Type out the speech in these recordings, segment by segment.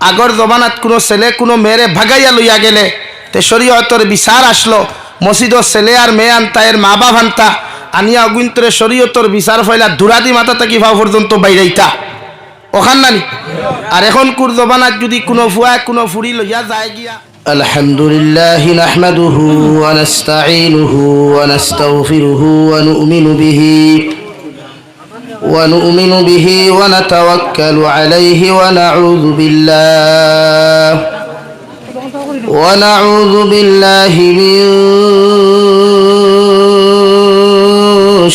আগর জমানাত কোনো ছেলে কোনো মেয়েরে ভাগাইয়া লইয়া গেলে তে শরীয়তর বিচার আসলো, মসজিদর ছেলে আর মেয়ে আনতা, এর মা বাপ আনতা, আনিয়া অগুন্তরে শরীয়তর বিচার ফয়লা দুরাদি মাথা থাকি ভাব পর্যন্ত বাইরাইতা ওখান নানি। আর এখন কুর জমানাত যদি কোনো ফুয়া কোনো ফুড়ি লইয়া যায় গিয়া আলহামদুলিল্লাহ নাহমাদুহু ওয়া নাস্তাঈনুহু ওয়া নাস্তাগফিরুহু ওয়া নু'মিনু বিহি ওয়া নাতাওয়াক্কালু আলাইহি ওয়া নাউযু বিল্লাহি মিন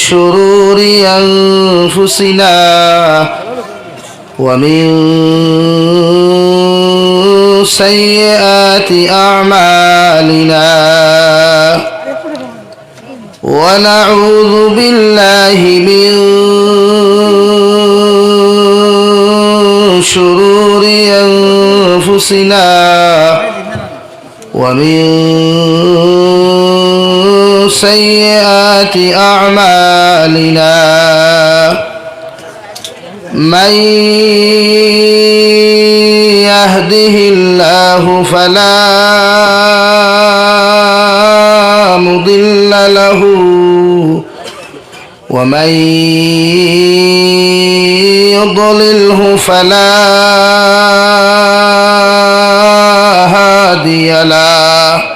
শুরুরি আনফুসিনা ওয়া মিন সাইয়্যাতি আ'মালিনা ওয়া নাউযু বিল্লাহি মিন শুরুরি আনফুসিনা ওয়া মিন সাইয়্যাতি আ'মালিনা মান ইয়াহদিহিল্লাহু ফালা মুদিল্লা লাহু ওয়া মান ইউদ্লিলহু ফালা হাদিয়া লাহু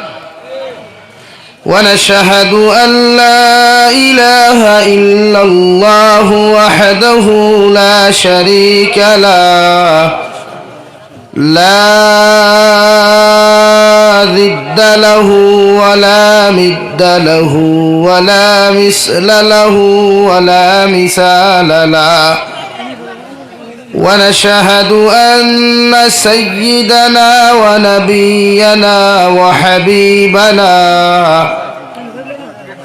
ونشهد أن لا إله إلا الله وحده لا شريك له لا ضد له ولا مد له ولا مثل له ولا مثال له ونشهد أن سيدنا ونبينا وحبيبنا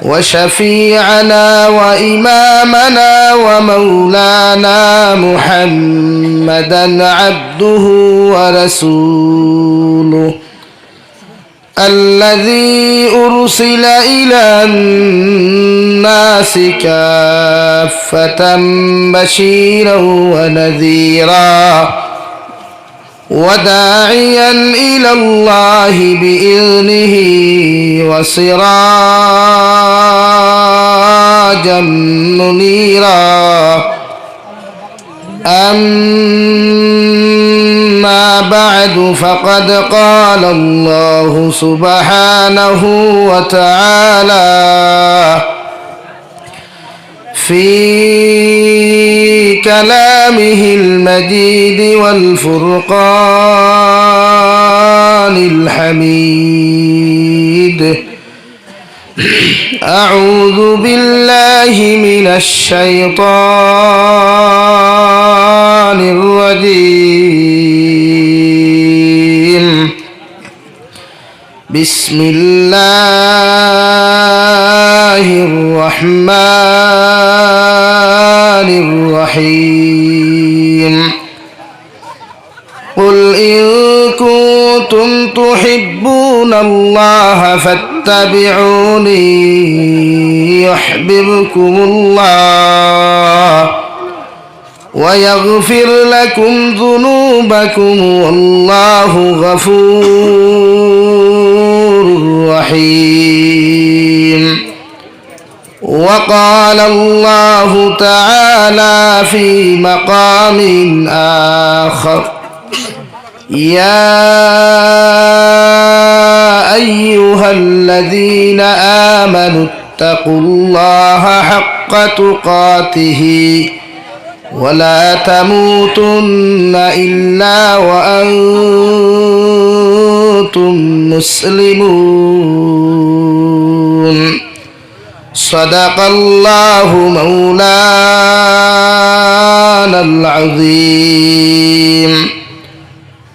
وشفيعنا وإمامنا ومولانا محمدا عبده ورسوله الذي أرسل إلى الناس كافة بشيرا ونذيرا وداعيا إلى الله بإذنه وسراجا منيرا أما بعد فقد قال الله سبحانه وتعالى في كلامه المجيد والفرقان الحميد أعوذ بالله من الشيطان الرجيم بسم الله الرحمن الرحيم قل إن كنتم تحبون الله فاتبعوني يحببكم الله ويغفر لكم ذنوبكم والله غفور رحيم وقال الله تعالى في مقام آخر يا أيها الذين آمنوا اتقوا الله حق تقاته ولا تموتن إلا وأنتم مسلمون صدق الله مولانا العظيم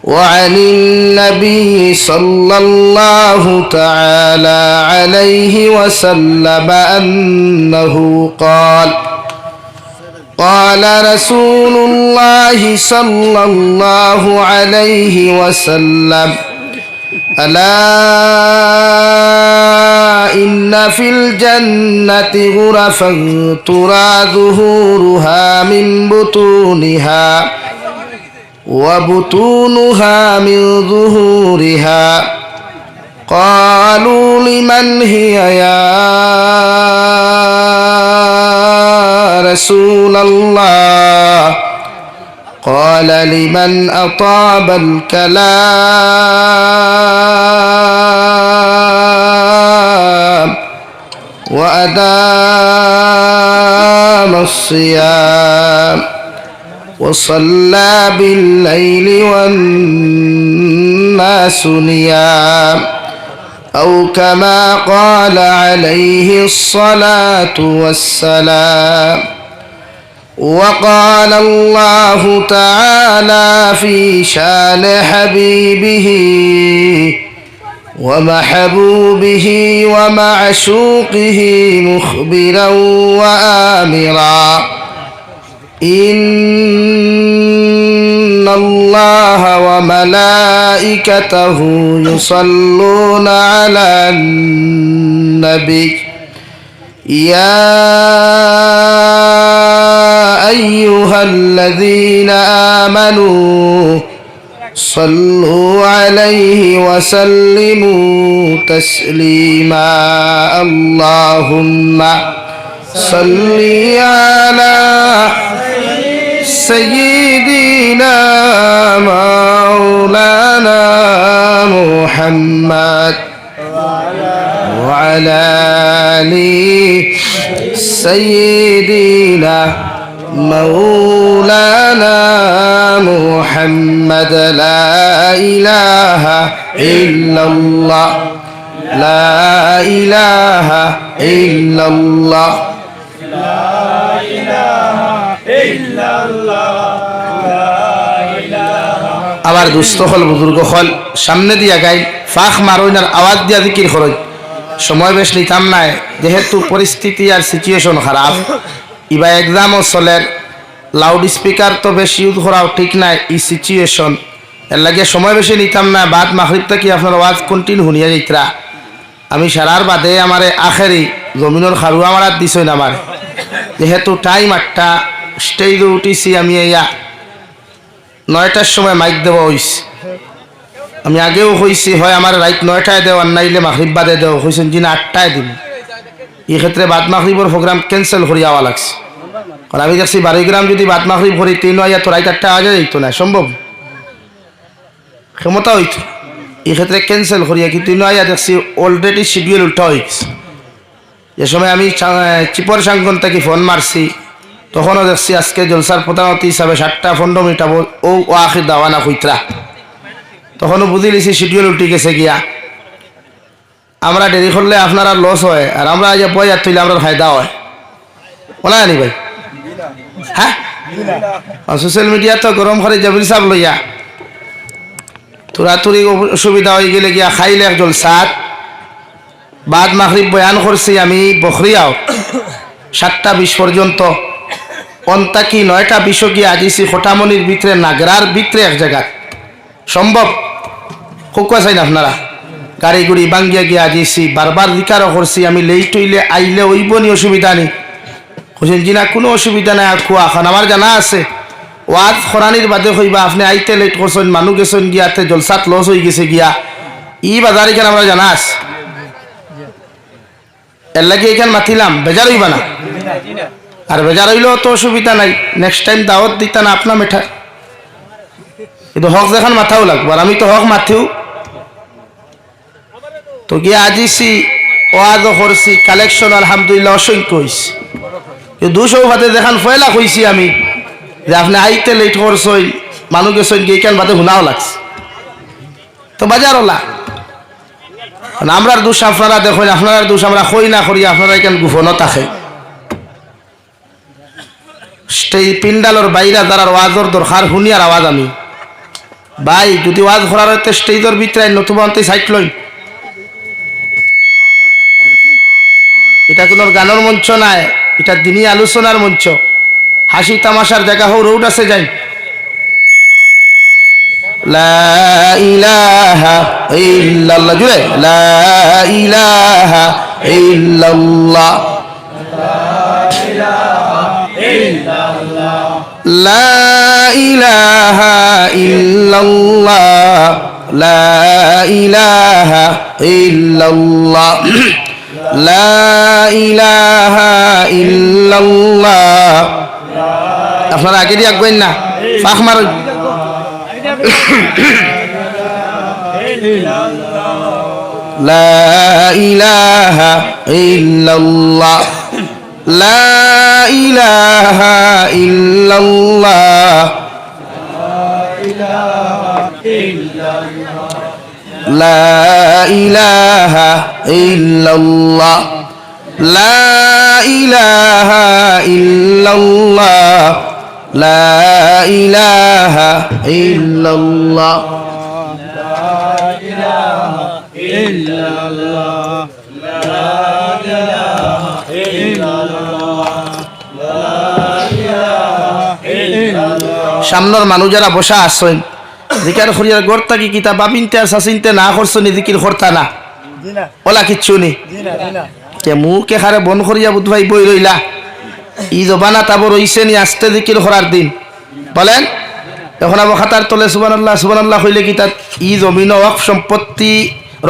وعن النبي صلى الله تعالى عليه وسلم أنه قال قال رسول الله صلى الله عليه وسلم ألا إن في الجنة غرفا ترى ظهورها من بطونها وبطونها من ظهورها قالوا لمن هي يا رسول الله قال لمن أطاب الكلام وأدام الصيام وصلى بالليل والناس نيام أو كما قال عليه الصلاة والسلام. وقال الله تعالى في شان حبيبه ومحبوبه ومعشوقه مخبرا وآمرا إن الله وملائكته يصلون على النبي يا أيها الذين آمنوا صلوا عليه وسلموا تسليما اللهم صل على سيدنا مولانا محمد وعلى آل سيدنا مولانا محمد لا إله إلا الله لا إله إلا الله لا إله إلا الله আবার দুস্থ হল বুজুর্গ হল সামনে দিয়া গাই ফাঁক মারইনার আওয়াজ দিয়া জিকির করই সময় বেশ নিতাম নাই যেহেতু পরিস্থিতি আর সিচুয়েশন খারাপ ইবা এক্সামও চলের লাউড স্পিকার তো বেশি ইউজ করাও ঠিক নাই এই সিচুয়েশন এর লাগে সময় বেশি নিতাম না বাদ মাগরিব থেকে আপনার আওয়াজ কন্টিনিউ শুনিয়া যাইতরা আমি সারার বাদে আমারে আখেরি জমিনের খারুয়া মারাত দিছই না আমার যেহেতু টাইম 8টা স্টেজে উঠিছি আমি ইয়া 9টার সময় মাইক দেওয়া হইছে আমি আগেও হইছি হয় আমার রাত 9টায় দেওয়ার নাইলে মাগরিব বাদে দেওয়া হইছেন যিনি 8টায় দিন এই ক্ষেত্রে বাদ মাগরিবর প্রোগ্রাম ক্যান্সেল করিয়া আওয়া লাগছে কারণ আমি দেখছি 12 গ্রাম যদি বাদ মাগরিব করি 3 আয়া তো রাত 8টা আগে যাইতো না সম্ভব ক্ষমতা হইতো এই ক্ষেত্রে ক্যান্সেল করিয়া কি 3 আয়া দেখছি অলরেডি শিডিউল উল্টা হয়েছে যে সময় আমি চিপর সাংগন থেকে ফোন মারছি তখনও দেখছি আজকে জলসার প্রধানমন্ত্রী হিসাবে 7:15 মিনিট ও আখির দাওয়ানা কইতরা তখনও বুঝি লিছি শিডিউল উঠে গেছে গিয়া আমরা দেরি করলে আপনার আর লস হয় আর আমরা যে বই আর তুইলে আমরা ফায়দা হয় বলা জানি ভাই হ্যাঁ সোশ্যাল মিডিয়া তো গরম করে জাবিল সাহেব লইয়া তুরাতুরি অসুবিধা হয়ে গেলে গিয়া খাইলে এক জলসাত বাদ মাগরিব বয়ান করছি আমি বখরিয়াও 7:20 পর্যন্ত অন্তাকি 9:20 গিয়ে আজিছি খোটামনির ভিতরে নাগরার ভিতরে এক জায়গা সম্ভব খুকুয়া চাই না আপনারা গাড়ি গুড়ি বাঙ্গিয়া গিয়ে আজিছি বারবার জিকারও করছি আমি লেট হইলে আইলে ওইব নি অসুবিধা নেই হোসেন জিনা কোনো অসুবিধা নাই খুয়া এখন আমার জানা আছে ওয়াজ খরানির বাদে হইবা আপনি আইতে লেট করছেন মানুষ গেছেন গিয়াতে জলসাত লস হয়ে গেছে গিয়া ই বাজার এখানে আমরা জানা আছে এর লাগে এখানে মাতিলাম বেজার হইবা না আর বেজার হইলেও তো অসুবিধা নাই নেক্সট টাইম দাওয়াত দিতা না আপনা মেঠা কিন্তু হক দেখান মাথাও লাগবো আর আমি তো হক মাথিও তো গিয়ে আজিছি ওয়াজও করছি কালেকশন আলহামদুলিল্লাহ অসংখ্য হয়েছে 200 ভাতে দেখান ফয়লা কইছি আমি যে আপনি আইতে লেট করছই মানুষ গেছেন গিয়ে কেন বাদে শুনাও লাগছে তো বাজার ওলা আমরার দোষ আপনারা দেখেন আপনার দোষ আমরা কই না করি আপনারা কেন গোপন থাকে সেই পিন্ডালর বাইরা যারা ওয়াজর দরকার শুনিয়ার আওয়াজ আমি ভাই যদি ওয়াজ করার হইতে স্টেজের ভিতরে নতুবা অন্তে সাইট লই এটা কোনো গানের মঞ্চ নাই এটা দিনী আলোচনার মঞ্চ হাসি তামাশার জায়গা হোক রোড আছে যাই লা ইলাহা ইল্লাল্লাহ জুড়ে লা ইলাহা ইল্লাল্লাহ লা ইলাহা ইল্লাল্লাহ লা ইলাহা ইল্লাল্লাহ লা ইলাহা ইল্লাল্লাহ। আপনারা আগে দিয়ে আঁকবেন না, পাখ মার। লা ইলাহা ইল্লাল্লাহ লা ইলাহা ইল্লাল্লাহ লা ইলাহা ইল্লাল্লাহ লা ইলাহা ইল্লাল্লাহ লা ইলাহা ইল্লাল্লাহ সামনের মানুষ যারা বসা আসছেন জিকার খরিয়ার গড় থাকি কিতা বাবিনতে আর সাসিনতে না করছেন জিকির করতা না ওলা কিচ্ছু নেই কে মুখে খারে বন করিয়া বুধ ভাই বই রইলা ই জবানা তাবো রইছে নি আস্তে জিকির করার দিন বলেন। এখন আবার খাতার তলে সুবহানাল্লাহ হইলে কি তার ই জমিন ওয়াকফ সম্পত্তি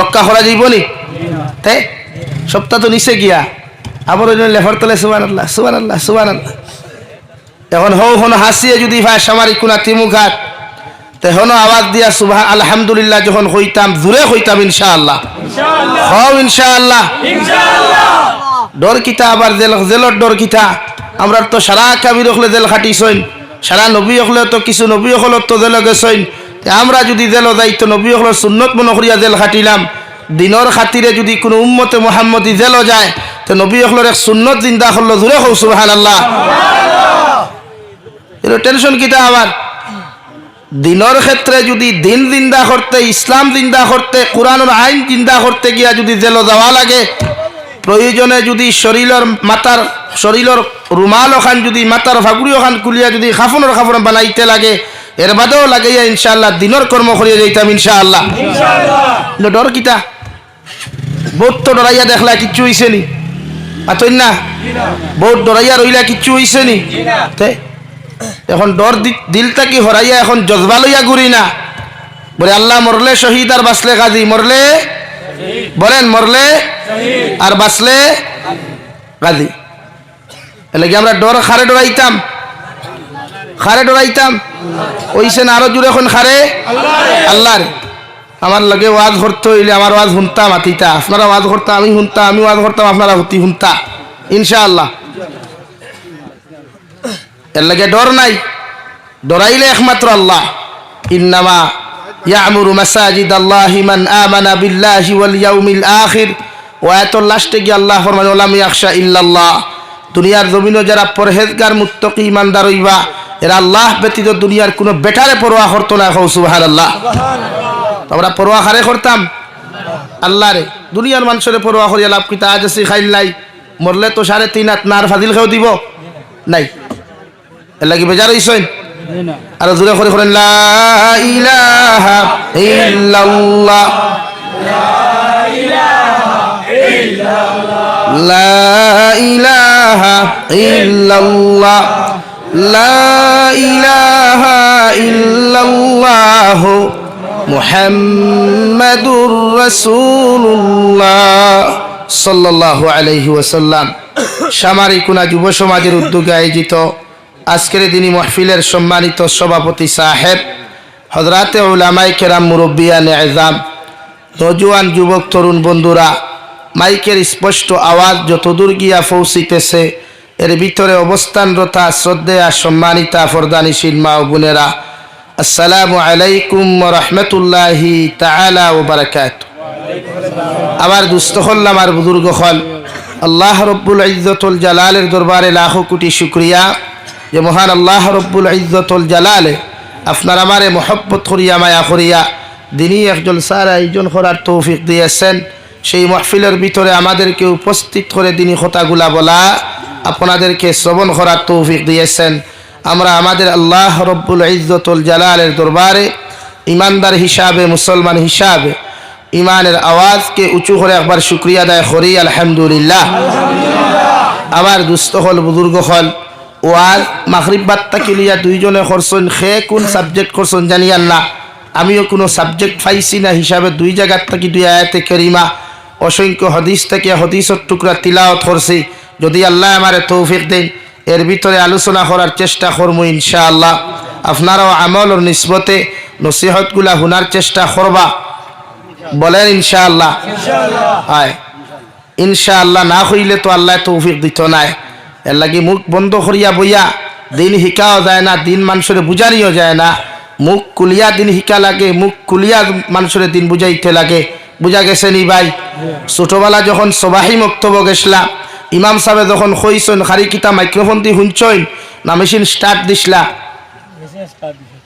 রক্ষা করা যাইব নি? তাই সপ্তাহ তো নিচে গিয়া আবার ওই লেফার তলে সুবহানাল্লাহ। এখন হন হাসিয়ে যদি ভাই সামারি কোনা তিমুঘাত তখন আওয়াজ দিয়া সুবহান আলহামদুলিল্লাহ যখন হইতাম জুড়ে হইতাম ইনশাআল্লাহ ইনশাআল্লাহ। ডর কিতা আবার জেলর ডর কিতা আমরা তো সারা কাবির হলে জেল খাটিছইন, সারা নবী হলে তো কিছু নবী হল তো জেল গেছইন। আমরা যদি জেল যাই তো নবী হলের সুন্নত মনে করিয়া জেল খাটিলাম। দিনের খাতিরে যদি কোনো উম্মতে মুহাম্মদি জেল যায় তো নবী হলের এক সুন্নত জিন্দা হলো জুড়ে হোক সুবহানাল্লাহ। এর টেনশন কিতা আবার দিনের ক্ষেত্রে যদি দিন জিন্দা করতে, ইসলাম জিন্দা করতে, কোরআনের আইন জিন্দা করতে গিয়া যদি জেল যাওয়া লাগে, প্রয়োজনে যদি শরীরের রুমাল ওখান যদি মাতার ফাগুড়ি ওখান কুলিয়া যদি খাফনের খাফন বানাইতে লাগে, এর বাদেও লাগাইয়া ইনশাআল্লাহ দিনের কর্ম করিয়া যাইতাম ইনশাআল্লাহ। ডর কিতা বহুত তো ডরাইয়া দেখলা কিচ্ছু হইছে নি? আতই না বহুত ডরাইয়া রইলা কিচ্ছু হইছে নি? এখন ডর দিলটা কি হরাইয়া এখন জজবা লইয়া ঘুরি না বলে আল্লাহ মরলে শহীদ আর বাঁচলে গাজী, মরলে বলেন মরলে আর বাঁচলে গাজী। এলে কি আমরা ডর খারে ডরাইতাম ওইসেন আরো জুড়ে এখন খারে আল্লাহর। আমার লগে ওয়াজ করতে হইলে আমার ওয়াজ শুনতাম আতিতা, আপনারা ওয়াজ করতাম আমি শুনতাম, আমি ওয়াজ করতাম আপনারা হুতি শুনতা ইনশাআল্লাহ। এর লাগে ডর নাই, ডরাইলে একমাত্র আল্লাহ। ইন্নামা ইয়ামুরু মাসাজিদাল্লাহি মান আমানা বিল্লাহি ওয়াল ইয়াউমিল আখির। ওয়ায়াতুল লাস্টে গিয়ে আল্লাহ ফরমান ওয়ালাম ইয়াখশা ইল্লাল্লাহ। দুনিয়ার জমিনে যারা পরহেজগার মুত্তাকি ইমানদার হইবা এরা আল্লাহ ব্যতীত দুনিয়ার কোনো বেটারে পরোয়া করতো না। সুবহানাল্লাহ। আমরা পরোয়া খারে করতাম আল্লাহরে, দুনিয়ার মানুষের পরোয়া করিয়া লাভ কিতা? আজ আছে খাইল নাই, মরলে তো 3.5 হাত নার ফাজিল খেয়েও দিব নাই। এর লাগি বেজার হইছেন আর জোরে করে করেন লা ইলাহা ইল্লাল্লাহ লা ইলাহা ইল্লাল্লাহ লা ইলাহা ইল্লাল্লাহ মুহাম্মাদুর রাসূলুল্লাহ সাল্লাল্লাহু আলাইহি ওয়াসাল্লাম। সামারিকুনা যুব সমাজের উদ্যোগে আয়োজিত আজকের দিনী মাহফিলের সম্মানিত সভাপতি সাহেব, হযরতে উলামায়ে কেরাম, মুরব্বিয়ানে আযম, নওজোয়ান যুবক তরুণ বন্ধুরা, মাইকের স্পষ্ট আওয়াজ যতদূর গিয়া পৌঁছিতেছে এর ভিতরে অবস্থানরতা শ্রদ্ধেয়া সম্মানিতা ফরদানিশীল মা ও বোনেরা, আসসালামু আলাইকুম ওয়া রাহমাতুল্লাহি তাআলা ওয়া বারাকাতুহু। আমার দুস্থ হল, আমার বুজুর্গ হল, আল্লাহ রব্বুল ইজ্জতুল জালালের দরবারে লাখো কোটি শুকরিয়া যে মহান আল্লাহ রব্বুল ইজ্জতুল জালালে আপনার আমারে মহব্বত করিয়া মায়া করিয়া দিনই এক জলসার আয়োজন করার তৌফিক দিয়েছেন। সেই মাহফিলের ভিতরে আমাদেরকে উপস্থিত করে দিনই কথাগুলা বলা, আপনাদেরকে শ্রবণ করার তৌফিক দিয়েছেন। আমরা আমাদের আল্লাহ রব্বুল ইজ্জতুল জালালের দরবারে ইমানদার হিসাবে, মুসলমান হিসাবে ইমানের আওয়াজকে উঁচু করে একবার শুকরিয়া আদায় করি আলহামদুলিল্লাহ। আমার দুস্থ হল, বুজুর্গ হল, ওয়াজ মাগরিব বাত্তা কিলিয়া দুইজনে করছেন খে কোন সাবজেক্ট করছেন জানি আল্লাহ আমিও কোনো সাবজেক্ট পাইছি না হিসাবে দুই জায়গার থেকে দুই আয়াতে কারিমা অসংখ্য হাদিস থেকে হাদিসের টুকরা তিলাওয়াত করছি যদি আল্লাহ আমারে তৌফিক দেন এর ভিতরে আলোচনা করার চেষ্টা করব ইনশাআল্লাহ আপনারাও আমলের নিসবতে নসিহতগুলা শোনার চেষ্টা করবা বলেন ইনশাআল্লাহ হয় ইনশাআল্লাহ না হইলে তো আল্লাহ তৌফিক দিত না এর লাগি মুখ বন্ধ করিয়া বইয়া দিন শিকাও যায় না দিন মানুষের বুঝানিও যায় না মুখ কুলিয়া দিন শিকা লাগে মুখ কুলিয়া মানুষের দিন বুঝাইতে লাগে বুঝা গেছে নি ভাই ছোটবেলা যখন সবাহি মক্তব্য গেছিলাম ইমাম সাহেব যখন কইছেন খারি কিতা মাইক্রোফোন দিয়ে শুনছইন না মেশিন স্টার্ট দিছিলা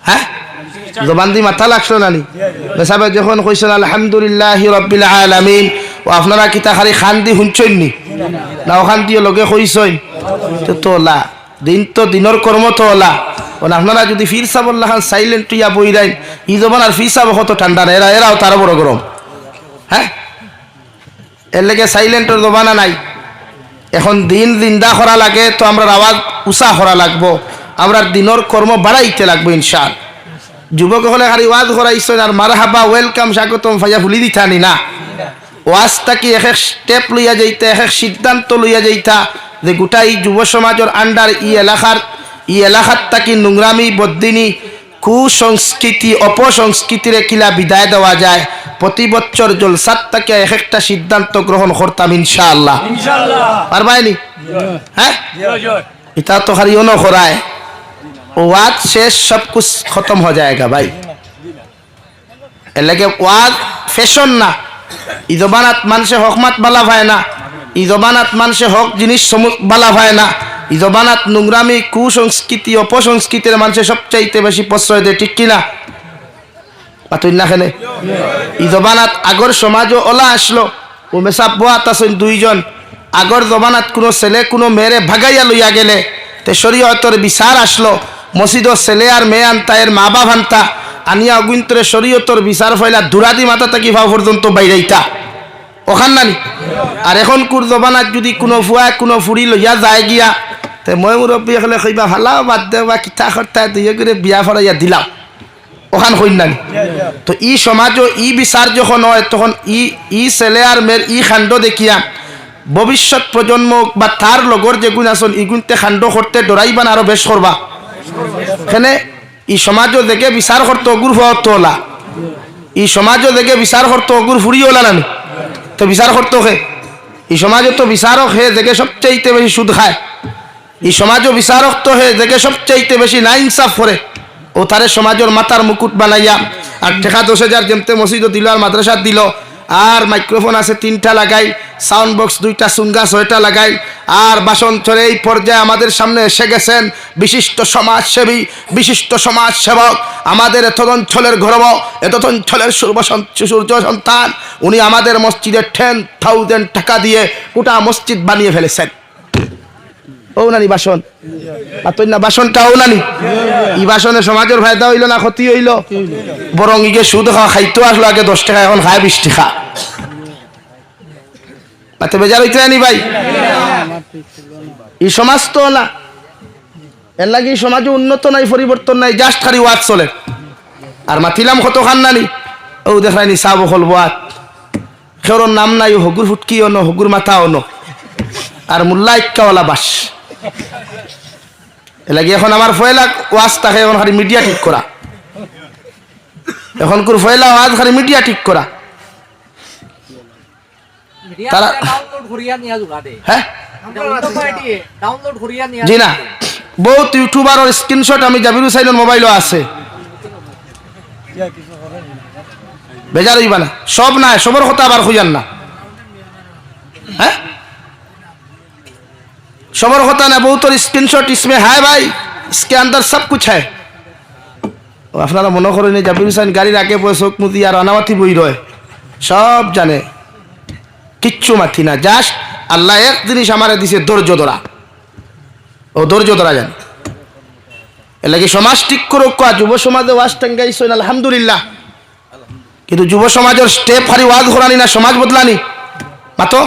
হ্যাঁ জবান দি মাথা লাগছিল নানি সাহেব যখন কইছেন আলহামদুলিল্লাহি রাব্বিল আলামিন ও আপনারা কিতা খালি খান দি শুনছইন নি না ওখান দিয়ে লগে কইছইন তো ওলা দিন তো দিনের কর্ম তো ওলা আপনারা যদি ফির সাবল্লাহ খান সাইলেন্ট ইয়া বই রাইন ই জবান আর ফির সাব কত ঠান্ডা না এরাও তার বড় গরম হ্যাঁ এর লেগে সাইলেন্টের জবানা নাই এখন দিন জিন্দা করা লাগে তো আমরা আওয়াজ উষা করা লাগবো আমরা দিনের কর্ম বাড়াইতে লাগবো ইনশাআল্লাহ যুবক হলে খালি ওয়াজ করাইছেন আর মারহাবা ওয়েলকাম স্বাগতম ফাইয়া ভুলি দিতানি না ওয়াজটা কি এক এক স্টেপ লইয়া যাইতা এক এক সিদ্ধান্ত লইয়া যাইতা যে গোটাই যুব সমাজের আন্ডার ই এলাকার তাকি নোংরামি বদিনী কুসংস্কৃতি অপসংস্কৃতিরে কিলা বিদায় দেওয়া যায় প্রতি বছর জলসাত তাকে এক একটা সিদ্ধান্ত গ্রহণ করতাম ইনশাআল্লাহ পারবাইনি হ্যাঁ এটা তো খালি অন করায় ওয়াজ শেষ সব কুছ খতম হয়ে যায়গা ভাই এর লাগে ওয়াজ ফ্যাশন না ই জবানাত মানুষে হকমাত বালা ভাই না ই জবানাত মানুষে হক জিনিস বালা ভাই না ই জবানাত নোংরামি কুসংস্কৃতি অপসংস্কৃতির মানুষে সবচাইতে বেশি প্রশ্রয় দেয় ঠিক কিনা পাতুই না খেলে ই জবানাত আগর সমাজও ওলা আসলো ও মেসাব বোয়াত আছেন দুইজন আগর জবানাত কোনো ছেলে কোনো মেয়েরে ভাগাইয়া লইয়া গেলে তে শরীয়তর বিচার আসলো মসজিদ ছেলে আর মেয়ে আনতা এর মা বাপ আনতা আনিয়া অগুন্তরে শরীয়তর বিচার ফয়লা দুরাদি মাথা থাকি ভাব পর্যন্ত বাইরাইতা ওখান নানি আর এখন কুর জবানাত যদি কোনো ফুয়া কোনো ফুরি লইয়া যায় গিয়া তে মই মুরব্বী এখানে কইবা ভালা বাদ দে বা কিতা করতা দুইয়ে করে বিয়া ফরাইয়া দিলাম ওখান কইন নানি তো ই সমাজও ই বিচার যখন হয় তখন ই ছেলে আর মেয়ের ই খাণ্ড দেখিয়া ভবিষ্যৎ প্রজন্ম বা তার লগর যে গুণ আসন ই গুণতে খাণ্ড করতে ডরাইবান আরো বেশ করবা এখানে ই সমাজও দেখে বিচার করতে অগুর হতো ওলা ই সমাজও দেখে বিচার করতে অগুর ফুরি ওলা নানি তো বিচার করতো হে এই সমাজও তো বিচারক হে দেখে সবচাইতে বেশি সুদ খায় এই সমাজও বিচারক তো হে দেখে সবচাইতে বেশি না ইনসাফ করে ও তারে সমাজের মাথার মুকুট বানাইয়া আর টেকা 10,000 যেমতে মসজিদ দিল আর মাদ্রাসা দিল আর মাইক্রোফোন আছে 3টা লাগাই সাউন্ড বক্স 2টা সুঙ্গা 6টা লাগাই আর বাসন চলে এই পর্যায়ে আমাদের সামনে এসে গেছেন বিশিষ্ট সমাজসেবী বিশিষ্ট সমাজসেবক আমাদের এত অঞ্চলের গর্ব এত অঞ্চলের সূর্য সন্তান উনি আমাদের মসজিদে 10,000 টাকা দিয়ে গোটা মসজিদ বানিয়ে ফেলেছেন ও নানি বাসন পাতই না বাসনটা ও নানি ই বাসনে সমাজের ফায়দা হইল না ক্ষতি হইল বরং ইগে সুদ খাওয়া খাইতো আসলো আগে 10 টাকা এখন খায় 20 টাকা পাতে বেজার হইতে নানি ভাই এই সমাজ তো না এর লাগে সমাজে উন্নত নাই পরিবর্তন নাই জাস্ট খালি ওয়াজ চলে আর মাতিলাম কত খান নানি ও দেখায়নি সাব হলবো আত খেরোর নাম নাই হগুর ফুটকি অন হগুর মাথা অন আর মোল্লা ইক্কাওয়ালা বাস এলাকি এখন আমার ফয়লা ওয়াজ থাকে এখন খালি মিডিয়া ঠিক করা এখন কোর ফয়লা ওয়াজ খালি মিডিয়া ঠিক করা তারা হ্যাঁ জি না বহুত ইউটিউবারের স্ক্রিনশট আমি জাবির হুসাইনের মোবাইলও আছে বেজার হইবা না সব নাই সবর কথা আবার খুঁজান না হ্যাঁ सबर होता ना बहुत और स्क्रीनशॉट इसमें है भाई इसके अंदर सब कुछ है আপনারা মনে করেন জাবির হোসেন গাড়ির আগে বসে চোখ মুদি আর অনামাতি বই রয় সব জানে কিচ্ছু মাথি না জাস্ট আল্লাহ এক জিনিস আমারে দিছে ধৈর্য ধরা ও ধৈর্য ধরা জানে এর লাগি সমাজ ঠিক করো কা যুব সমাজে ওয়াজ টাঙ্গাইছেন আলহামদুলিল্লাহ কিন্তু যুব সমাজের স্টেপ হারি ওয়াজ করানি না সমাজ বদলানি মাতো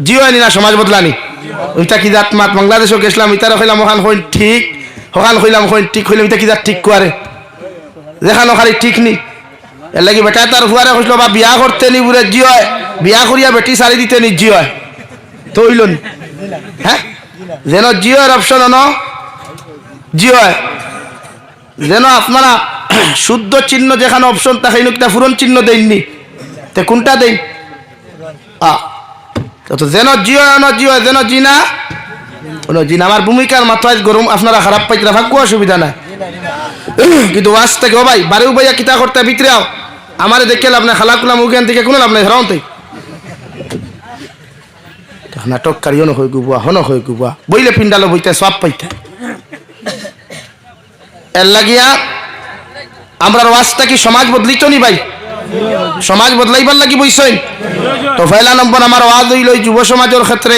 জিও আনি না সমাজ বদলানি ওইটা কি জাত মাত বাংলাদেশও গেছিলাম ইতারা কইলাম ওখান হইন ঠিক ওখান কইলাম হইন ঠিক হইলাম এটা কি জাত ঠিক করে দেখানো খালি ঠিক নি এর লাগি বেটা তার ফুয়ারে কইছিল বা বিয়া করতে নি বুড়ে জি হয় বিয়া করিয়া বেটি সারি দিতে নি জি হয় তো হইল নি হ্যাঁ যেন জিওর অপশন ন জি হয় যেন আপনারা শুদ্ধ চিহ্ন যেখানে অপশন থাকে একটা ফুরন চিহ্ন দেননি তে কোনটা দেন তো যেন জিও ন জিও যেন জি না কোনো জি না আমার ভূমিকার মাথায় গরম আপনারা খারাপ পাইতে রাখা কোনো অসুবিধা নাই কিন্তু ওয়াজ থেকে ও ভাই বাড়িও ভাইয়া কিতা করতে ভিতরেও আমারে দেখে লাভ নাই খালাকুলা মুখেন থেকে কোনো লাভ নাই ধরাউতে নাটক কারিও নয় গুবুয়া হন হয়ে গুবুয়া বইলে পিন্ডালো বইতে সব পাইতে এর লাগিয়া আমরা ওয়াজটা কি সমাজ বদলিত নি ভাই সমাজ বদলাইবার লাগি বইছেন তো পয়লা নম্বর আমার ওয়াজ হইল যুব সমাজের ক্ষেত্রে